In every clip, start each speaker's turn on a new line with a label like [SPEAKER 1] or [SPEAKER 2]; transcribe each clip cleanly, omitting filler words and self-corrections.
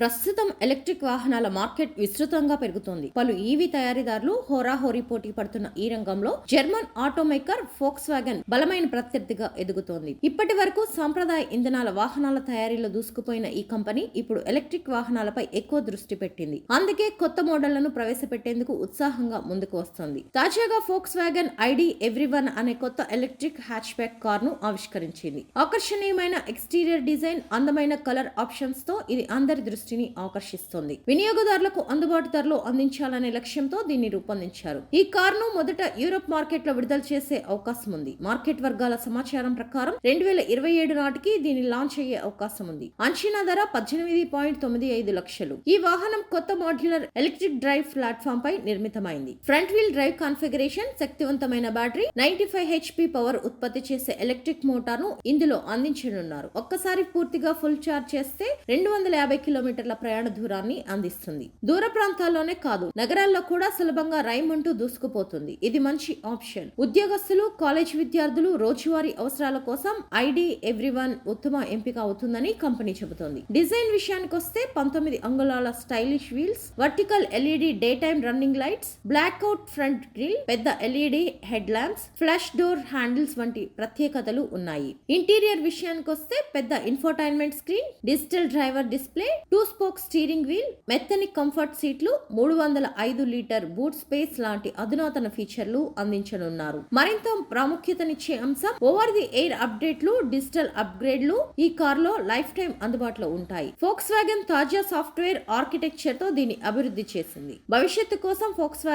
[SPEAKER 1] ప్రస్తుతం ఎలక్ట్రిక్ వాహనాల మార్కెట్ విస్తృతంగా పెరుగుతోంది. పలు ఈవీ తయారీదారులు హోరాహోరీ పోటీ పడుతున్న ఈ రంగంలో జర్మన్ ఆటోమేకర్ ఫోక్స్ వ్యాగన్ బలమైన ప్రత్యర్థిగా ఎదుగుతోంది. ఇప్పటి వరకు సాంప్రదాయ ఇంధనాల వాహనాల తయారీలో దూసుకుపోయిన ఈ కంపెనీ ఇప్పుడు ఎలక్ట్రిక్ వాహనాలపై ఎక్కువ దృష్టి పెట్టింది. అందుకే కొత్త మోడళ్లను ప్రవేశపెట్టేందుకు ఉత్సాహంగా ముందుకు వస్తోంది. తాజాగా ఫోక్స్ వ్యాగన్ ఐడి ఎవ్రీవన్ అనే కొత్త ఎలక్ట్రిక్ హ్యాచ్ బ్యాక్ కార్ ను ఆవిష్కరించింది. ఆకర్షణీయమైన ఎక్స్టీరియర్ డిజైన్, అందమైన కలర్ ఆప్షన్స్ తో ఇది అందరి దృష్టిని ఆకర్షిస్తుంది. వినియోగదారులకు అందుబాటు ధరలో అందించాలనే లక్ష్యంతో దీన్ని రూపొందించారు. ఈ కారును మొదట యూరోప్ మార్కెట్ లో విడుదల చేసే అవకాశం ఉంది. మార్కెట్ వర్గాల సమాచారం ప్రకారం 2027 నాటికి దీన్ని లాంచ్ అయ్యే అవకాశం ఉంది. అంచనా ధర 18.95 లక్షలు. ఈ వాహనం కొత్త మాడ్యులర్ ఎలక్ట్రిక్ డ్రైవ్ ప్లాట్ఫామ్ పై నిర్మితమైంది. ఫ్రంట్ వీల్ డ్రైవ్ కాన్ఫిగరేషన్, శక్తివంతమైన బ్యాటరీ, 95 HP పవర్ ఉత్పత్తి చేసే ఎలక్ట్రిక్ మోటార్ ను ఇందులో అందించనున్నారు. ఒక్కసారి పూర్తిగా ఫుల్ ఛార్జ్ చేస్తే 250 కిలోమీటర్ల ప్రయాణ దూరాన్ని అందిస్తుంది. దూర ప్రాంతాల్లోనే కాదు, నగరాల్లో కూడా సులభంగా రైమంటూ దూసుకుపోతుంది. ఇది మంచి ఆప్షన్. ఉద్యోగస్తులు, కాలేజ్ విద్యార్థులు రోజువారీ అవసరాల కోసం ఐడి ఎవ్రీవన్ ఉత్తమ ఎంపిక అవుతుందని కంపెనీ చెబుతోంది. డిజైన్ విషయానికి వస్తే 19 అంగుళాల stylish wheels, vertical LED daytime running lights, black out front grille, పెద్ద LED headlamps, flush door handles వంటి ప్రత్యేకతలు ఉన్నాయి. ఇంటీరియర్ విషయానికి వస్తే పెద్ద infotainment screen, digital driver display, 2 spoke steering wheel, మెత్తని కంఫర్ట్ సీట్లు, 305 లీటర్ బూట్ స్పేస్ లాంటి అధునాతన ఫీచర్లు అందించనున్నారు. మరింత ప్రాముఖ్యతనిచ్చే అంశం ఓవర్ ది ఎయిర్ అప్డేట్లు, డిజిటల్ అప్గ్రేడ్లు ఈ కారులో లైఫ్ టైం అందుబాటులో ఉంటాయి. ఫోక్స్ వ్యాగన్ తాజా సాఫ్ట్వేర్ ఆర్కిటెక్చర్ తో దీన్ని అభివృద్ధి చేసింది. భవిష్యత్తు కోసం ఫోక్స్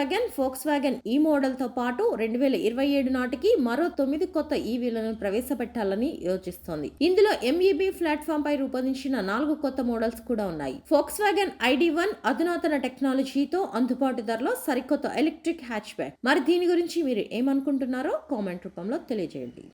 [SPEAKER 1] వ్యాగన్ ఈ మోడల్ తో పాటు 2027 నాటికి మరో 9 కొత్త ఈవీలను ప్రవేశపెట్టాలని యోచిస్తోంది. ఇందులో MEB ప్లాట్ఫామ్ పై రూపొందించిన 4 కొత్త మోడల్స్ కూడా ఉన్నాయి. ఫోక్స్ వ్యాగన్ ID1 అధునాతన టెక్నాలజీతో అందుబాటు ధరలో సరికొత్త ఎలక్ట్రిక్ హ్యాచ్ బ్యాక్. మరి దీని గురించి మీరు ఏమనుకుంటున్నారో కామెంట్ రూపంలో తెలియజేయండి.